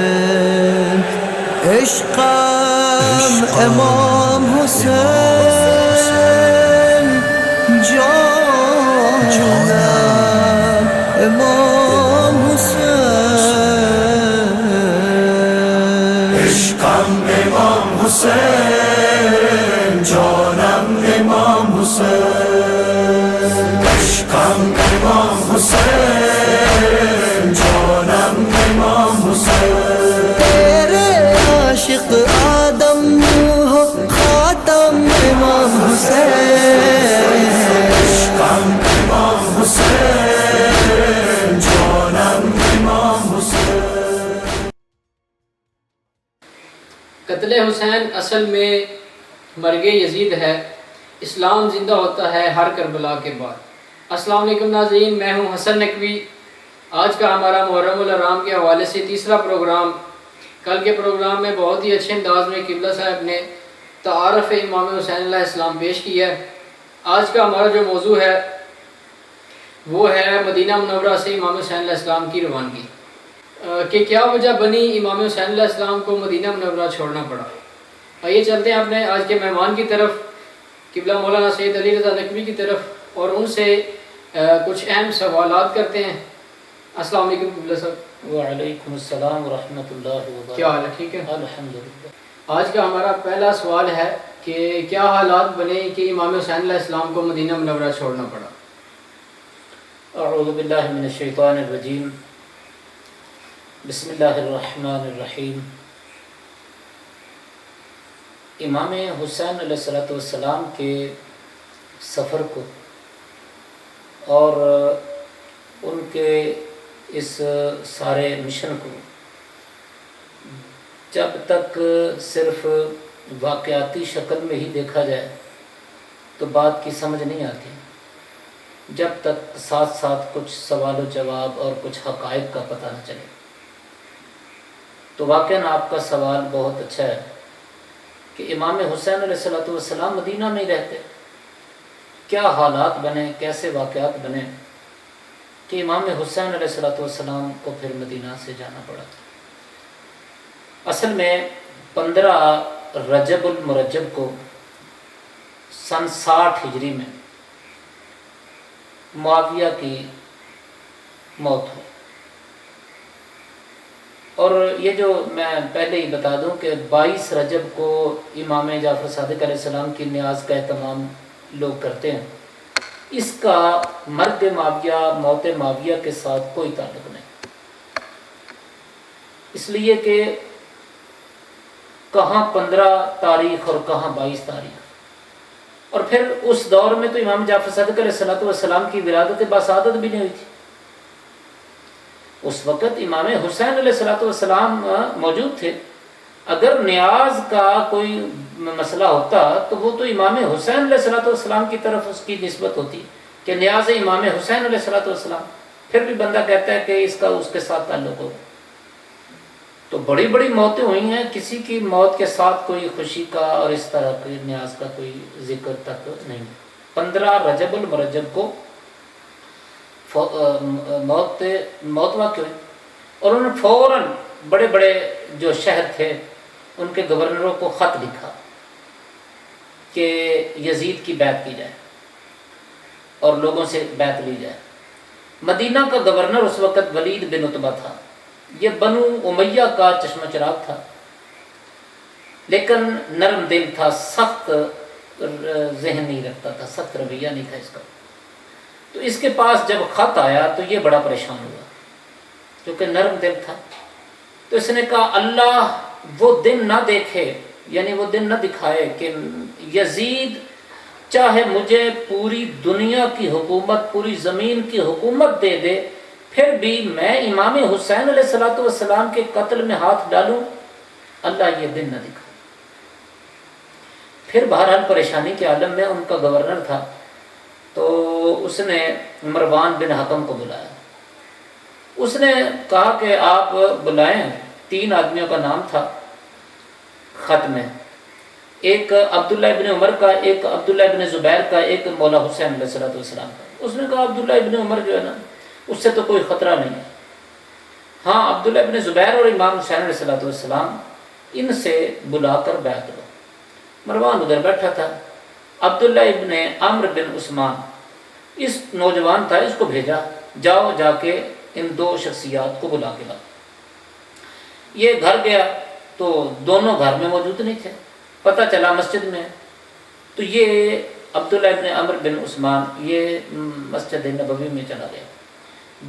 حسین عشقم امام حسین جانم امام حسین عشقم امام حسین جانم امام حسین عشقم امام حسین جانم امام حسین تیرے عاشق آدم ہو خاتم امام حسین عشقم امام حسین جانم امام حسین. قتل حسین اصل میں مرگ یزید ہے. اسلام زندہ ہوتا ہے ہر کربلا کے بعد. السلام علیکم ناظرین، میں ہوں حسن نقوی. آج کا ہمارا محرم الحرام کے حوالے سے تیسرا پروگرام. کل کے پروگرام میں بہت ہی اچھے انداز میں قبلہ صاحب نے تعارف امام حسین علیہ السلام پیش کیا ہے. آج کا ہمارا جو موضوع ہے وہ ہے مدینہ منورہ سے امام حسین علیہ السلام کی روانگی، کہ کیا وجہ بنی امام حسین علیہ السلام کو مدینہ منورہ چھوڑنا پڑا. آئیے چلتے ہیں اپنے آج کے مہمان کی طرف، قبلہ مولانا سید علی رضا نقوی کی طرف، اور ان سے کچھ اہم سوالات کرتے ہیں. السلام علیکم قبلہ صاحب. وعلیکم السلام ورحمۃ اللہ وبرکاتہ. کیا حال ہے؟ ٹھیک ہے الحمدللہ. آج کا ہمارا پہلا سوال ہے کہ کیا حالات بنے کہ امام حسین علیہ السلام کو مدینہ منورہ چھوڑنا پڑا. اعوذ باللہ من الشیطان الرجیم. بسم اللہ الرحمن الرحیم. امام حسین علیہ السلام کے سفر کو اور ان کے اس سارے مشن کو جب تک صرف واقعاتی شکل میں ہی دیکھا جائے تو بات کی سمجھ نہیں آتی. جب تک ساتھ ساتھ کچھ سوال و جواب اور کچھ حقائق کا پتہ نہ چلے. تو واقعاً آپ کا سوال بہت اچھا ہے کہ امام حسین علیہ السلام مدینہ میں ہی رہتے، کیا حالات بنے، کیسے واقعات بنے کہ امام حسین علیہ السلام کو پھر مدینہ سے جانا پڑا. اصل میں 15 رجب المرجب کو سن 60 ہجری میں معاویہ کی موت ہوئی. اور یہ جو میں پہلے ہی بتا دوں کہ 22 رجب کو امام جعفر صادق علیہ السلام کی نیاز کا اہتمام لوگ کرتے ہیں. اس کا مرگ معاویہ، موت معاویہ کے ساتھ کوئی تعلق نہیں، اس لیے کہ کہاں 15 تاریخ اور کہاں 22 تاریخ. اور پھر اس دور میں تو امام جعفر صادق علیہ السلام کی ولادت باسعادت بھی نہیں ہوئی تھی. اس وقت امام حسین علیہ السلام موجود تھے. اگر نیاز کا کوئی مسئلہ ہوتا تو وہ تو امام حسین علیہ السلام کی طرف اس کی نسبت ہوتی کہ نیاز امام حسین علیہ السلام. پھر بھی بندہ کہتا ہے کہ اس کا اس کے ساتھ تعلق ہو. تو بڑی بڑی موتیں ہوئی ہیں، کسی کی موت کے ساتھ کوئی خوشی کا اور اس طرح کی نیاز کا کوئی ذکر تک نہیں. 15 رجب المرجب کو موت واقع ہوئی. اور انہوں نے فوراً بڑے بڑے جو شہر تھے ان کے گورنروں کو خط لکھا کہ یزید کی بیعت کی جائے اور لوگوں سے بیعت لی جائے. مدینہ کا گورنر اس وقت ولید بن عتبہ تھا. یہ بنو امیہ کا چشمہ چراغ تھا، لیکن نرم دل تھا، سخت ذہن نہیں رکھتا تھا، سخت رویہ نہیں تھا اس کا. تو اس کے پاس جب خط آیا تو یہ بڑا پریشان ہوا کیونکہ نرم دل تھا. تو اس نے کہا اللہ وہ دن نہ دیکھے، یعنی وہ دن نہ دکھائے کہ یزید چاہے مجھے پوری دنیا کی حکومت، پوری زمین کی حکومت دے دے، پھر بھی میں امام حسین علیہ السلام کے قتل میں ہاتھ ڈالوں، اللہ یہ دن نہ دکھائے. پھر بہرحال پریشانی کے عالم میں ان کا گورنر تھا، تو اس نے مروان بن حکم کو بلایا. اس نے کہا کہ آپ بلائیں. 3 آدمیوں کا نام تھا خط میں، ایک عبداللہ ابن عمر کا، ایک عبداللہ ابن زبیر کا، ایک مولا حسین علیہ السلام کا. اس نے کہا عبداللہ ابن عمر جو ہے نا اس سے تو کوئی خطرہ نہیں ہے، ہاں عبداللہ ابن زبیر اور امام حسین علیہ السلام ان سے بلا کر بیعت لو. مروان ادھر بیٹھا تھا. عبداللہ ابن عمرو بن عثمان اس نوجوان تھا، اس کو بھیجا جاؤ جا کے ان 2 شخصیات کو بلا کے لاؤ. یہ گھر گیا تو دونوں گھر میں موجود نہیں تھے، پتہ چلا مسجد میں. تو یہ عبداللہ ابن عمرو بن عثمان یہ مسجد نبوی میں چلا گیا.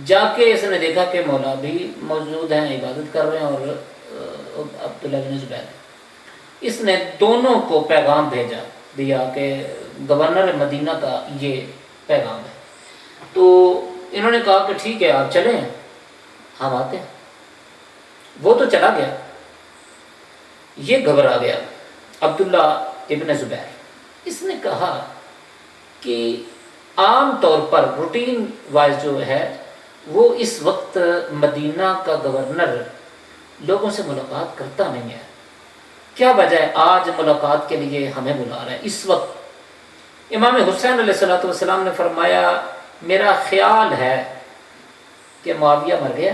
جا کے اس نے دیکھا کہ مولا بھی موجود ہیں، عبادت کر رہے ہیں، اور عبداللہ بن زبیر. اس نے دونوں کو پیغام بھیجا دیا کہ گورنر مدینہ کا یہ پیغام ہے. تو انہوں نے کہا کہ ٹھیک ہے آپ چلیں، ہم آتے ہیں. وہ تو چلا گیا، یہ گھبرا گیا عبداللہ ابن زبیر. اس نے کہا کہ عام طور پر روٹین وائز جو ہے وہ اس وقت مدینہ کا گورنر لوگوں سے ملاقات کرتا نہیں ہے، کیا وجہ ہے آج ملاقات کے لیے ہمیں بلا رہا ہے اس وقت؟ امام حسین علیہ السلام نے فرمایا میرا خیال ہے کہ معاویہ مر گیا،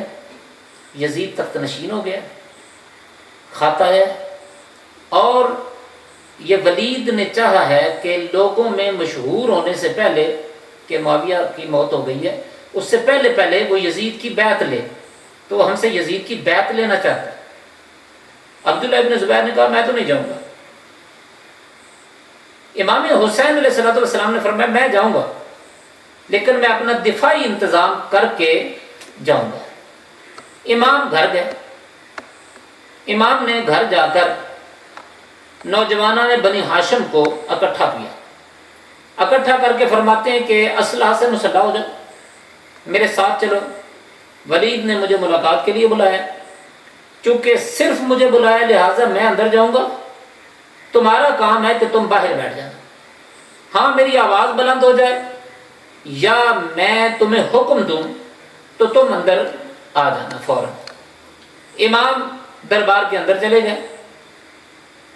یزید تخت نشین ہو گیا، کھاتا ہے، اور یہ ولید نے چاہا ہے کہ لوگوں میں مشہور ہونے سے پہلے کہ معاویہ کی موت ہو گئی ہے، اس سے پہلے وہ یزید کی بیعت لے، تو وہ ہم سے یزید کی بیعت لینا چاہتا ہے. عبداللہ ابن زبیر نے کہا میں تو نہیں جاؤں گا. امام حسین علیہ السلام نے فرمایا میں جاؤں گا، لیکن میں اپنا دفاعی انتظام کر کے جاؤں گا. امام گھر گئے. امام نے گھر جا کر نوجوانوں نے بنی ہاشم کو اکٹھا کیا. اکٹھا کر کے فرماتے ہیں کہ اسلحہ سے مسلح ہو جاؤ، میرے ساتھ چلو. ولید نے مجھے ملاقات کے لیے بلایا، چونکہ صرف مجھے بلایا لہٰذا میں اندر جاؤں گا، تمہارا کام ہے کہ تم باہر بیٹھ جانا. ہاں میری آواز بلند ہو جائے یا میں تمہیں حکم دوں تو تم اندر آ جانا فوراً. امام دربار کے اندر چلے گئے،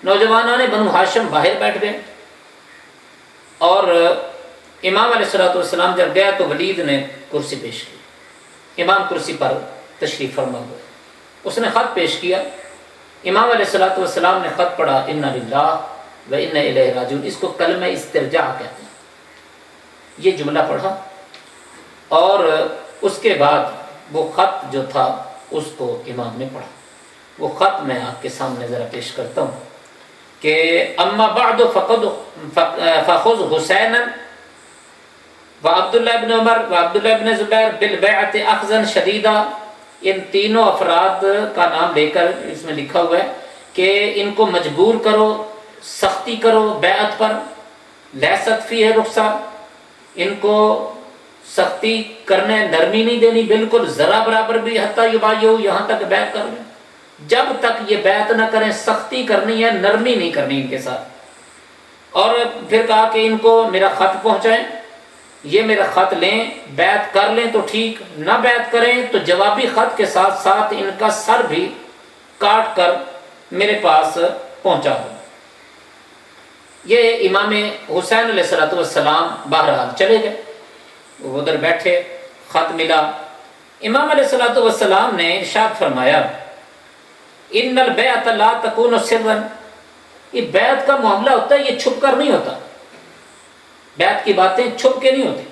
نوجوانوں نے بنو ہاشم باہر بیٹھ گئے، اور امام علیہ السلام جب گیا تو ولید نے کرسی پیش کی. امام کرسی پر تشریف فرما ہوئے. اس نے خط پیش کیا. امام علیہ السلام نے خط پڑھا انا للہ و انا الیہ راجعون. اس کو کلمہ استرجاع کہتے ہیں. یہ جملہ پڑھا اور اس کے بعد وہ خط جو تھا اس کو امام نے پڑھا. وہ خط میں آپ کے سامنے ذرا پیش کرتا ہوں کہ اما بعد فخذ حسینا وعبداللہ ابن عمر وعبداللہ ابن زبیر بالبیعت اخذا شدیدا. ان تینوں افراد کا نام لے کر اس میں لکھا ہوا ہے کہ ان کو مجبور کرو، سختی کرو بیعت پر. لیست فیہ رخصہ، ان کو سختی کرنے، نرمی نہیں دینی بالکل ذرا برابر بھی. حتیٰ یبایعوا، یہاں تک بیعت کر لیں، جب تک یہ بیعت نہ کریں سختی کرنی ہے، نرمی نہیں کرنی ان کے ساتھ. اور پھر کہا کہ ان کو میرا خط پہنچائیں، یہ میرا خط لیں، بیعت کر لیں تو ٹھیک، نہ بیعت کریں تو جوابی خط کے ساتھ ساتھ ان کا سر بھی کاٹ کر میرے پاس پہنچا دو. یہ امام حسین علیہ السلام بہرحال چلے گئے، وہ ادھر بیٹھے، خط ملا. امام علیہ السلام نے ارشاد فرمایا ان البیعۃ لا تکون سرا. یہ بیعت کا معاملہ ہوتا ہے یہ چھپ کر نہیں ہوتا، بیعت کی باتیں چھپ کے نہیں ہوتی.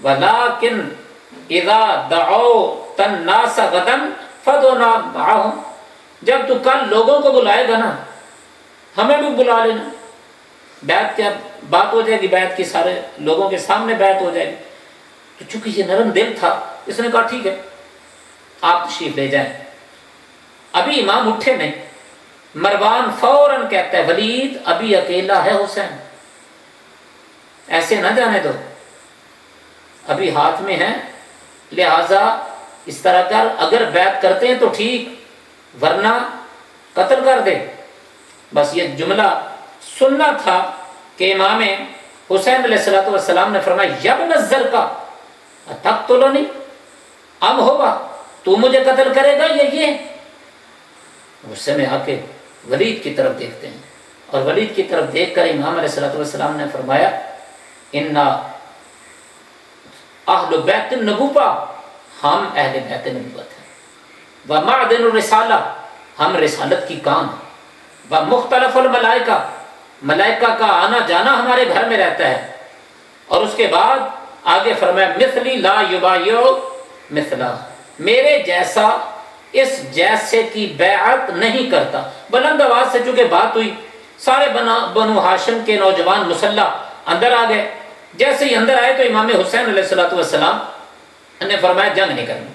ولیکن اذا دعوت الناس غدا فدعوا معهم. جب تو کل لوگوں کو بلائے گا نا ہمیں بھی بلا لینا. بیعت کیا بات ہو جائے گی، بیعت کی سارے لوگوں کے سامنے بیعت ہو جائے گی. تو چونکہ یہ نرم دل تھا اس نے کہا ٹھیک ہے آپ تشریف لے جائیں. ابھی امام اٹھے نہیں، مروان فوراً کہتا ہے ولید ابھی اکیلا ہے حسین، ایسے نہ جانے دو، ابھی ہاتھ میں ہے، لہٰذا اس طرح کر، اگر بیعت کرتے ہیں تو ٹھیک ورنہ قتل کر دے. بس یہ جملہ سننا تھا کہ امام حسین علیہ السلام نے فرمایا یبن الزرقا اتقتلنی، ام ہوگا تو مجھے قتل کرے گا یا یہ؟ غصے میں آ کے ولید کی طرف دیکھتے ہیں، اور ولید کی طرف دیکھ کر امام علیہ السلام نے فرمایا انا اہل بیت النبوہ، ہم اہل بیت نبوت ہیں، ومعدن الرسالہ، ہم رسالت کی کام ہیں، ومختلف الملائکہ، ملائکہ کا آنا جانا ہمارے گھر میں رہتا ہے۔ اور اس کے بعد آگے فرمایا مثلی لا یبایع مثلا، میرے جیسا اس جیسے کی بیعت نہیں کرتا۔ بلند آواز سے چونکہ بات ہوئی، سارے بنو ہاشم کے نوجوان مسلح اندر آ گئے۔ جیسے ہی اندر آئے تو امام حسین علیہ السلام نے فرمایا جنگ نہیں کرنی۔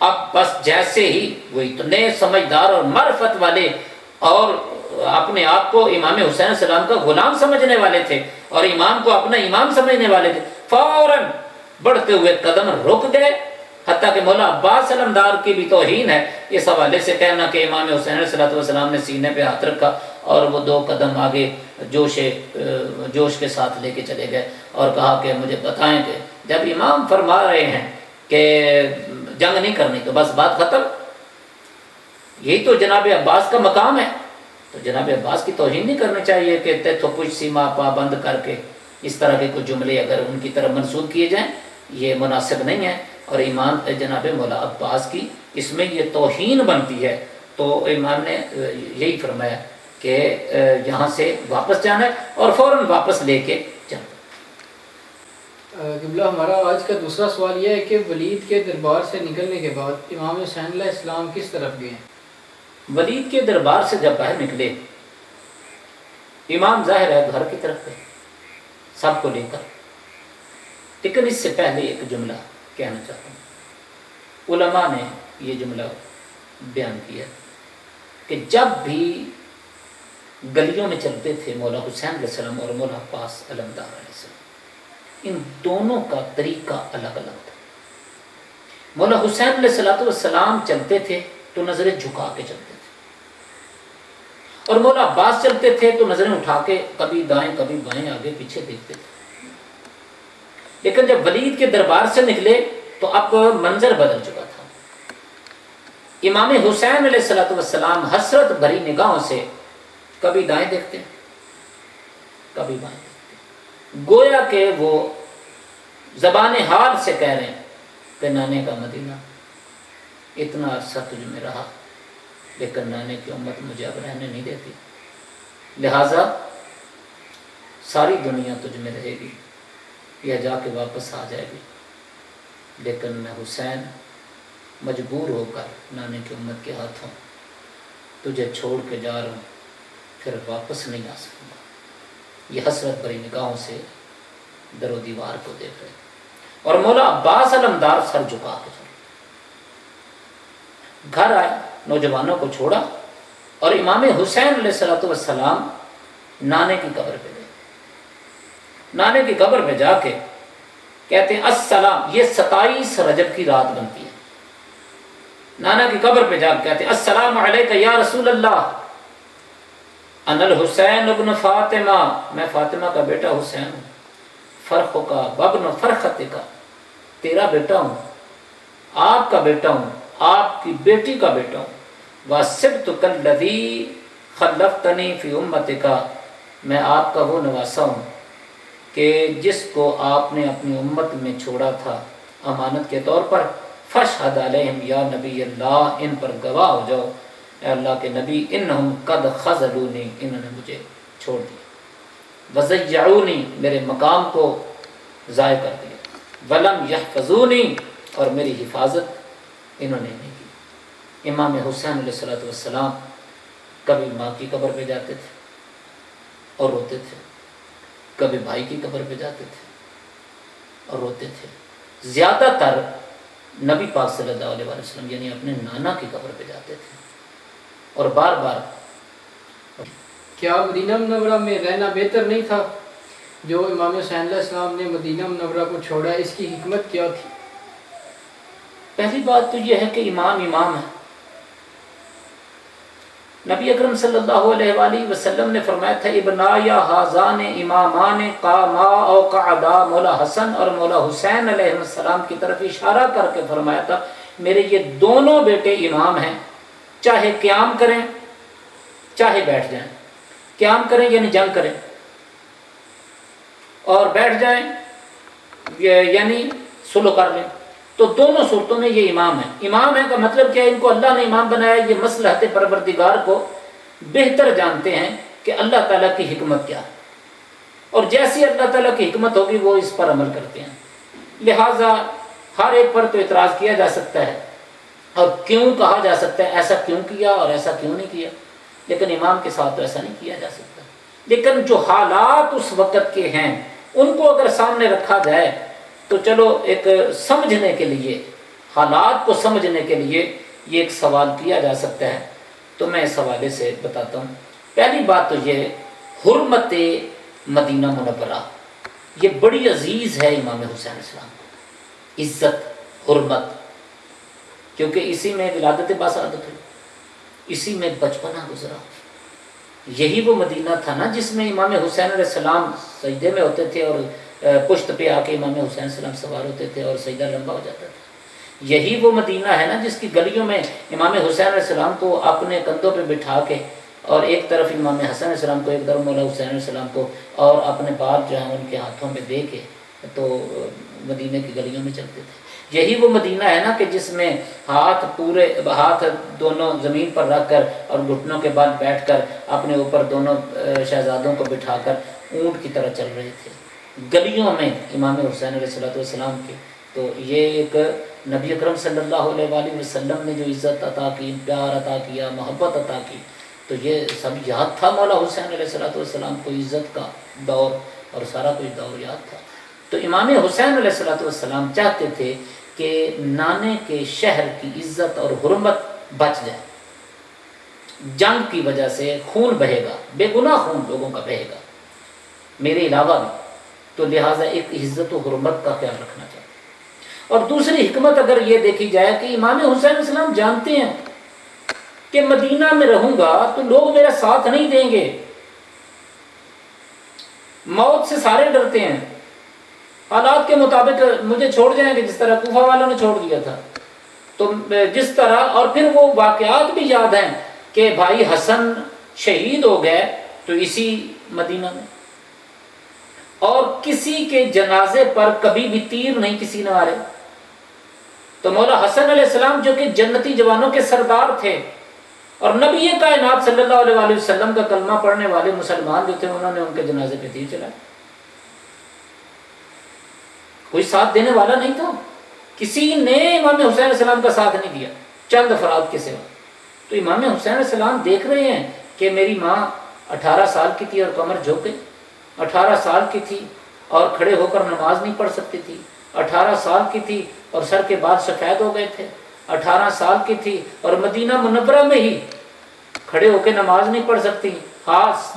اب بس جیسے ہی وہ اتنے سمجھدار اور معرفت والے اور اپنے آپ کو امام حسین علیہ السلام کا غلام سمجھنے والے تھے اور امام کو اپنا امام سمجھنے والے تھے، فوراً بڑھتے ہوئے قدم رک گئے، حتیٰ کہ مولا عباس علمدار کی بھی توہین ہے اس حوالے سے کہنا کہ امام حسین علیہ السلام نے سینے پہ ہاتھ رکھا اور وہ 2 قدم آگے جوش کے ساتھ لے کے چلے گئے اور کہا کہ مجھے بتائیں کہ جب امام فرما رہے ہیں کہ جنگ نہیں کرنی تو بس بات ختم، یہی تو جناب عباس کا مقام ہے، تو جناب عباس کی توہین نہیں کرنی چاہیے کہ تیتھو کچھ سیما پابند کر کے اس طرح کے کچھ جملے اگر ان کی طرف منسوخ کیے جائیں یہ مناسب نہیں ہے، اور امام جناب مولا عباس کی اس میں یہ توہین بنتی ہے۔ تو امام نے یہی فرمایا کہ یہاں سے واپس جانا ہے اور فوراً واپس لے کے جانا۔ قبلہ ہمارا آج کا دوسرا سوال یہ ہے کہ ولید کے دربار سے نکلنے کے بعد امام حسین علیہ السلام کس طرف گئے؟ ولید کے دربار سے جب باہر نکلے امام ظاہر ہے گھر کی طرف گئے سب کو لے کر، لیکن اس سے پہلے ایک جملہ کہنا چاہتا ہوں۔ علماء نے یہ جملہ بیان کیا کہ جب بھی گلیوں میں چلتے تھے مولا حسین علیہ السلام اور مولا عباس علمدار علیہ السلام، ان دونوں کا طریقہ الگ الگ تھا۔ مولا حسین علیہ السلام چلتے تھے تو نظریں جھکا کے چلتے تھے، اور مولا عباس چلتے تھے تو نظریں اٹھا کے کبھی دائیں کبھی بائیں آگے پیچھے دیکھتے تھے۔ لیکن جب ولید کے دربار سے نکلے تو اب منظر بدل چکا تھا۔ امام حسین علیہ السلام حسرت بھری نگاہوں سے کبھی دائیں دیکھتے کبھی بائیں دیکھتے، گویا کہ وہ زبان حال سے کہہ رہے ہیں کہ نانے کا مدینہ اتنا عرصہ تجھ میں رہا لیکن نانے کی امت مجھے اب رہنے نہیں دیتی، لہٰذا ساری دنیا تجھ میں رہے گی یا جا کے واپس آ جائے گی، لیکن میں حسین مجبور ہو کر نانے کی امت کے ہاتھوں تجھے چھوڑ کے جا رہا ہوں، پھر واپس نہیں آ سکوں گا۔ یہ حسرت بھری نگاہوں سے در و دیوار کو دیکھ رہے، اور مولا عباس علمدار سر جھکا کے چلے۔ گھر آئے، نوجوانوں کو چھوڑا اور امام حسین علیہ السلام نانے کی قبر پہ گئے۔ نانے کی قبر پہ جا کے کہتے ہیں السلام، یہ 27 رجب کی رات بنتی ہے۔ نانا کی قبر پہ جا کے کہتے ہیں السلام علیکہ یا رسول اللہ، انا الحسین ابن فاطمہ، میں فاطمہ کا بیٹا حسین ہوں، فرخ کا وابن فرخت کا، تیرا بیٹا ہوں، آپ کا بیٹا ہوں، آپ کی بیٹی کا بیٹا ہوں، وَصِبْتُكَ الَّذِي خَلَّفْتَنِي فِي أُمَّتِكَ، میں آپ کا وہ نواسا ہوں کہ جس کو آپ نے اپنی امت میں چھوڑا تھا امانت کے طور پر، فَاشْهَدْ عَلَيْهِمْ یا نبی اللہ، ان پر گواہ ہو جاؤ اے اللہ کے نبی، انہم قد خذلونی، انہوں نے مجھے چھوڑ دیا، وَضَيَّعُونِی، میرے مقام کو ضائع کر دیا، وَلَمْ يَحْفَظُونِی، اور میری حفاظت انہوں نے نہیں کی۔ امام حسین علیہ السلام کبھی ماں کی قبر پہ جاتے تھے اور روتے تھے، کبھی بھائی کی قبر پہ جاتے تھے اور روتے تھے، زیادہ تر نبی پاک صلی اللہ علیہ وسلم یعنی اپنے نانا کی قبر پہ جاتے تھے اور بار بار۔ کیا مدینہ منورہ میں رہنا بہتر نہیں تھا؟ جو امام حسین علیہ السلام نے مدینہ منورہ کو چھوڑا، اس کی حکمت کیا تھی؟ پہلی بات تو یہ ہے کہ امام امام ہے، نبی اکرم صلی اللہ علیہ وآلہ وسلم نے فرمایا تھا ابنا یا حاضان امامان قاما او قعدا، مولا حسن اور مولا حسین علیہ السلام کی طرف اشارہ کر کے فرمایا تھا میرے یہ دونوں بیٹے امام ہیں، چاہے قیام کریں چاہے بیٹھ جائیں، قیام کریں یعنی جنگ کریں، اور بیٹھ جائیں یعنی صلح کر لیں، تو دونوں صورتوں میں یہ امام ہیں۔ امام ہے کا مطلب کیا ہے؟ ان کو اللہ نے امام بنایا، یہ مصلحت پروردگار کو بہتر جانتے ہیں کہ اللہ تعالیٰ کی حکمت کیا ہے، اور جیسی اللہ تعالیٰ کی حکمت ہوگی وہ اس پر عمل کرتے ہیں۔ لہٰذا ہر ایک پر تو اعتراض کیا جا سکتا ہے اور کیوں کہا جا سکتا ہے ایسا کیوں کیا اور ایسا کیوں نہیں کیا، لیکن امام کے ساتھ تو ایسا نہیں کیا جا سکتا۔ لیکن جو حالات اس وقت کے ہیں ان کو اگر سامنے رکھا جائے تو چلو ایک سمجھنے کے لیے، حالات کو سمجھنے کے لیے یہ ایک سوال کیا جا سکتا ہے، تو میں اس حوالے سے بتاتا ہوں۔ پہلی بات تو یہ حرمت مدینہ منورہ، یہ بڑی عزیز ہے امام حسین علیہ السلام کو، عزت حرمت، کیونکہ اسی میں ولادت باسعادت ہوئی، اسی میں بچپنا گزرا۔ یہی وہ مدینہ تھا نا جس میں امام حسین علیہ السلام سجدے میں ہوتے تھے اور پشت پہ آ کے امام حسین علیہ السلام سوار ہوتے تھے اور سجدہ لمبا ہو جاتا تھا۔ یہی وہ مدینہ ہے نا جس کی گلیوں میں امام حسین علیہ السلام کو اپنے کندھوں پہ بٹھا کے، اور ایک طرف امام حسن علیہ السلام کو، ایک طرف مولا حسین علیہ السلام کو، اور اپنے بال جو ہیں ان کے ہاتھوں میں دے کے تو مدینہ کی گلیوں میں چلتے تھے۔ یہی وہ مدینہ ہے نا کہ جس میں ہاتھ دونوں زمین پر رکھ کر اور گھٹنوں کے بال بیٹھ کر اپنے اوپر دونوں شہزادوں کو بٹھا کر اونٹ کی طرح چل رہے تھے گلیوں میں امام حسین علیہ السلام کے۔ تو یہ ایک نبی اکرم صلی اللہ علیہ وآلہ وسلم نے جو عزت عطا کی، پیار عطا کیا، محبت عطا کی، تو یہ سب یاد تھا مولا حسین علیہ السلام کو، عزت کا دور اور سارا کچھ دور یاد تھا۔ تو امام حسین علیہ السلام چاہتے تھے کہ نانے کے شہر کی عزت اور حرمت بچ جائے، جنگ کی وجہ سے خون بہے گا، بے گناہ خون لوگوں کا بہے گا میرے علاوہ بھی، تو لہٰذا ایک عزت و حرمت کا خیال رکھنا چاہیے۔ اور دوسری حکمت اگر یہ دیکھی جائے کہ امام حسین علیہ السلام جانتے ہیں کہ مدینہ میں رہوں گا تو لوگ میرا ساتھ نہیں دیں گے، موت سے سارے ڈرتے ہیں، حالات کے مطابق مجھے چھوڑ جائیں گے، جس طرح کوفہ والوں نے چھوڑ دیا تھا۔ تو جس طرح، اور پھر وہ واقعات بھی یاد ہیں کہ بھائی حسن شہید ہو گئے تو اسی مدینہ میں، اور کسی کے جنازے پر کبھی بھی تیر نہیں کسی نے مارے۔ تو مولا حسن علیہ السلام جو کہ جنتی جوانوں کے سردار تھے، اور نبی کائنات صلی اللہ علیہ وآلہ وسلم کا کلمہ پڑھنے والے مسلمان جو تھے، انہوں نے ان کے جنازے پہ تیر چلائے۔ کوئی ساتھ دینے والا نہیں تھا، کسی نے امام حسین علیہ السلام کا ساتھ نہیں دیا چند افراد کے سوا۔ تو امام حسین علیہ السلام دیکھ رہے ہیں کہ میری ماں 18 سال کی تھی اور کمر جھک گئی، 18 سال کی تھی اور کھڑے ہو کر نماز نہیں پڑھ سکتی تھی، 18 سال کی تھی اور سر کے بال سفید ہو گئے تھے، 18 سال کی تھی اور مدینہ منورہ میں ہی کھڑے ہو کے نماز نہیں پڑھ سکتی،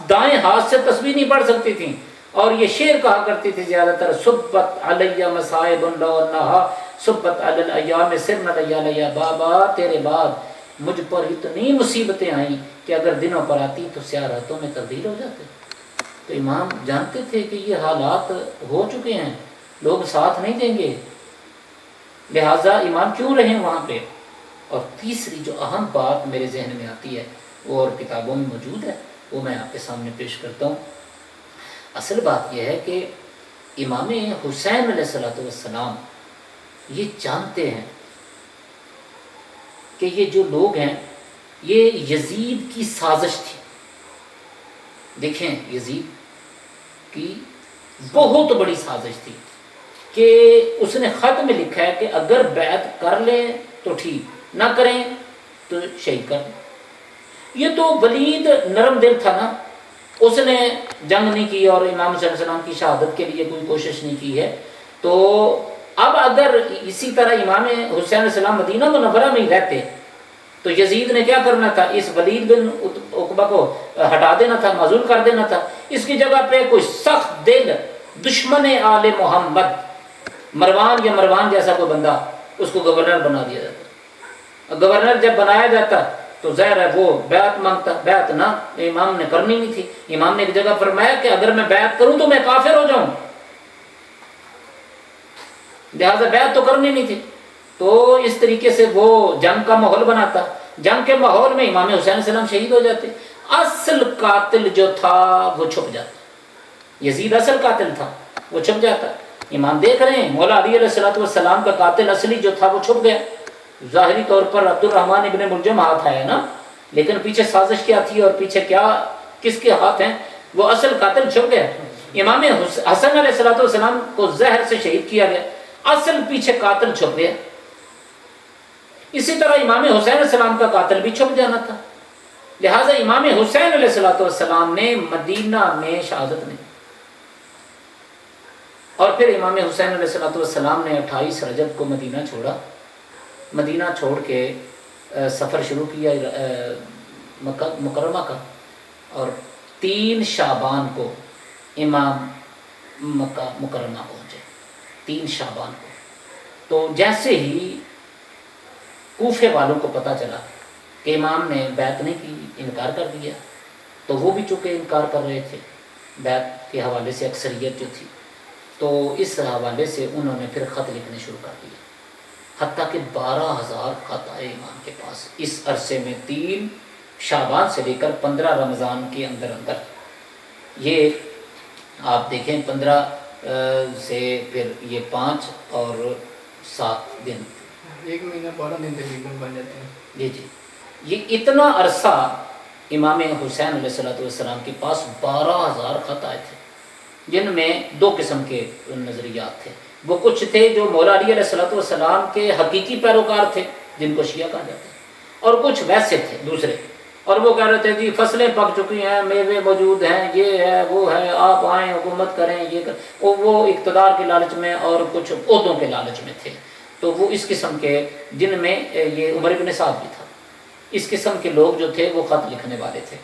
دائیں ہاتھ سے تسبیح نہیں پڑھ سکتی تھیں، اور یہ شعر کہا کرتی تھی زیادہ تر، صبت علیہ مصائب لو انہا صبت علی الایام سرن لیالیا، بابا تیرے بعد مجھ پر اتنی مصیبتیں آئیں کہ اگر دنوں پر آتی تو سیاہ راتوں میں تبدیل ہو جاتے۔ تو امام جانتے تھے کہ یہ حالات ہو چکے ہیں، لوگ ساتھ نہیں دیں گے، لہٰذا امام کیوں رہیں وہاں پہ۔ اور تیسری جو اہم بات میرے ذہن میں آتی ہے وہ اور کتابوں میں موجود ہے، وہ میں آپ کے سامنے پیش کرتا ہوں۔ اصل بات یہ ہے کہ امام حسین علیہ السلام یہ جانتے ہیں کہ یہ جو لوگ ہیں یہ یزید کی سازش تھی۔ دیکھیں یزید کی بہت بڑی سازش تھی کہ اس نے خط میں لکھا ہے کہ اگر بیعت کر لیں تو ٹھیک، نہ کریں تو شہید کر دیں۔ یہ تو ولید نرم دل تھا نا، اس نے جنگ نہیں کی اور امام حسین علیہ السلام کی شہادت کے لیے کوئی کوشش نہیں کی ہے۔ تو اب اگر اسی طرح امام حسین علیہ السلام مدینہ منورہ میں ہی رہتے تو یزید نے کیا کرنا تھا؟ اس ولید بن عقبہ کو ہٹا دینا تھا، معزول کر دینا تھا۔ اس کی جگہ پہ کوئی سخت دل دشمن آل محمد، مروان یا مروان جیسا کوئی بندہ، اس کو گورنر بنا دیا جاتا۔ گورنر جب بنایا جاتا تو ظاہر ہے وہ بیعت مانگتا. بیعت نہ امام نے کرنی نہیں تھی. امام نے ایک جگہ فرمایا کہ اگر میں بیعت کروں تو میں کافر ہو جاؤں، لہٰذا بیعت تو کرنی نہیں تھی. تو اس طریقے سے وہ جنگ کا ماحول بناتا. جنگ کے ماحول میں امام حسین علیہ السلام شہید ہو جاتے. اصل قاتل جو تھا وہ چھپ جاتا. یزید اصل قاتل تھا، وہ چھپ جاتا. امام دیکھ رہے ہیں مولا علی علیہ السلام کا قاتل اصلی جو تھا وہ چھپ گیا. ظاہری طور پر عبد الرحمن ابن ملجم ہاتھ آیا نا، لیکن پیچھے سازش کیا تھی اور پیچھے کیا کس کے ہاتھ ہیں، وہ اصل قاتل چھپ گیا. امام حسن علیہ السلام کو زہر سے شہید کیا گیا، اصل پیچھے قاتل چھپ گیا. اسی طرح امام حسین علیہ السلام کا قاتل بھی چھپ جانا تھا. لہٰذا امام حسین علیہ السلام نے مدینہ میں شہادت نہیں. اور پھر امام حسین علیہ السلام نے 28 رجب کو مدینہ چھوڑا. مدینہ چھوڑ کے سفر شروع کیا مکہ مکرمہ کا، اور 3 شعبان کو امام مکہ مکرمہ پہنچے. 3 شعبان کو. تو جیسے ہی کوفے والوں کو پتہ چلا کہ امام نے بیعت نہیں کی، انکار کر دیا، تو وہ بھی چونکہ انکار کر رہے تھے بیعت کے حوالے سے، اکثریت جو تھی، تو اس حوالے سے انہوں نے پھر خط لکھنے شروع کر دیے. حتیٰ کہ 12,000 خط آئے امام کے پاس اس عرصے میں، 3 شعبان سے لے کر 15 رمضان کے اندر اندر. یہ آپ دیکھیں 15 سے پھر یہ 5 اور 7 دن، 1 مہینہ 12 دن تقریباً بن جاتے ہیں. جی جی، یہ اتنا عرصہ امام حسین علیہ السلام کے پاس 12,000 خط آئے تھے، جن میں 2 قسم کے نظریات تھے. وہ کچھ تھے جو مولا علی علیہ السلام کے حقیقی پیروکار تھے، جن کو شیعہ کہا جاتا ہے، اور کچھ ویسے تھے دوسرے، اور وہ کہہ رہے تھے جی فصلیں پک چکی ہیں، میوے موجود ہیں، یہ ہے وہ ہے، آپ آئیں حکومت کریں، یہ وہ اقتدار کے لالچ میں اور کچھ عہدوں کے لالچ میں تھے. تو وہ اس قسم کے، جن میں یہ عمر بن سعد بھی تھا، اس قسم کے لوگ جو تھے وہ خط لکھنے والے تھے.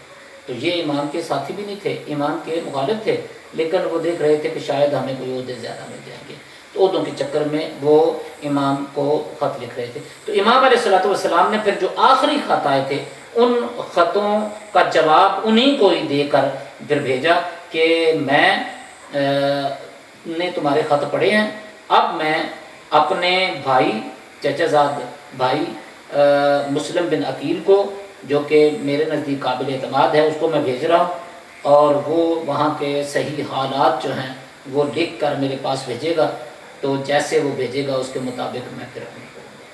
تو یہ امام کے ساتھی بھی نہیں تھے، امام کے مخالف تھے، لیکن وہ دیکھ رہے تھے کہ شاید ہمیں کوئی عہدے زیادہ مل جائیں گے، تو عہدوں کے چکر میں وہ امام کو خط لکھ رہے تھے. تو امام علیہ السلام نے پھر جو آخری خط آئے تھے ان خطوں کا جواب انہیں کو ہی دے کر پھر بھیجا کہ میں نے تمہارے خط پڑھے ہیں، اب میں اپنے بھائی چچا زاد بھائی مسلم بن عقیل کو، جو کہ میرے نزدیک قابل اعتماد ہے، اس کو میں بھیج رہا ہوں، اور وہ وہاں کے صحیح حالات جو ہیں وہ لکھ کر میرے پاس بھیجے گا. تو جیسے وہ بھیجے گا اس کے مطابق میں پھر عمل کروں گا.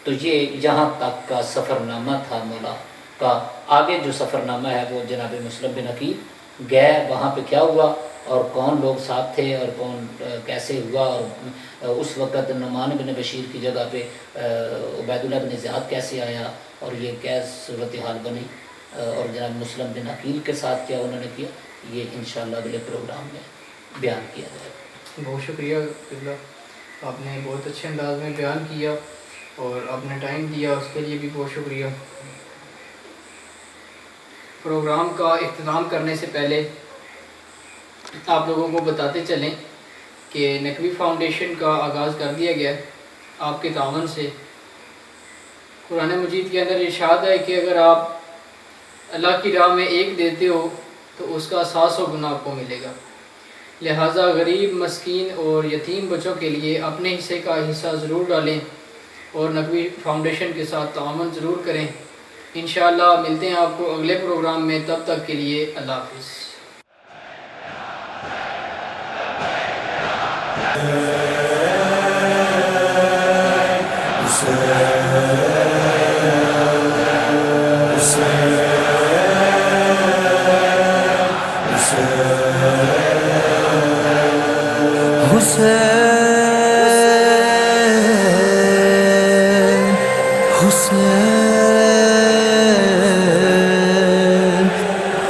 تو یہ یہاں تک کا سفر نامہ تھا مولا کا. آگے جو سفر نامہ ہے وہ جناب مسلم بن عقیل گئے، وہاں پہ کیا ہوا اور کون لوگ ساتھ تھے اور کون کیسے ہوا، اور اس وقت نعمان بن بشیر کی جگہ پہ عبید اللہ بن زیاد کیسے آیا، اور یہ کیسے صورتحال بنی، اور جناب مسلم بن عقیل کے ساتھ کیا انہوں نے کیا، یہ انشاءاللہ اگلے پروگرام میں بیان کیا جائے گا. بہت شکریہ قبلہ، آپ نے بہت اچھے انداز میں بیان کیا اور آپ نے ٹائم دیا، اس کے لیے بھی بہت شکریہ. پروگرام کا اختتام کرنے سے پہلے آپ لوگوں کو بتاتے چلیں کہ نقوی فاؤنڈیشن کا آغاز کر دیا گیا ہے آپ کے تعاون سے. قرآن مجید کے اندر ارشاد ہے کہ اگر آپ اللہ کی راہ میں ایک دیتے ہو تو اس کا 700 گنا آپ کو ملے گا. لہٰذا غریب، مسکین اور یتیم بچوں کے لیے اپنے حصے کا حصہ ضرور ڈالیں اور نقوی فاؤنڈیشن کے ساتھ تعاون ضرور کریں. انشاءاللہ ملتے ہیں آپ کو اگلے پروگرام میں، تب تک کے لیے اللہ حافظ.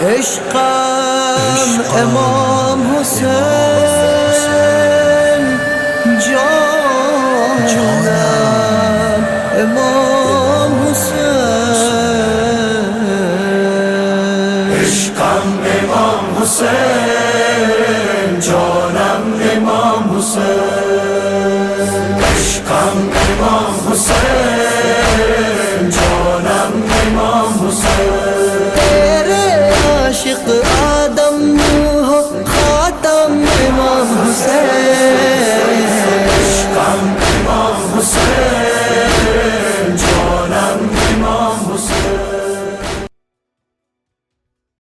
عشقم امام حسین، جانم امام حسین، عشقم امام حسین، جانم امام حسین، عشقم امام حسین، جانم امام حسین. حسین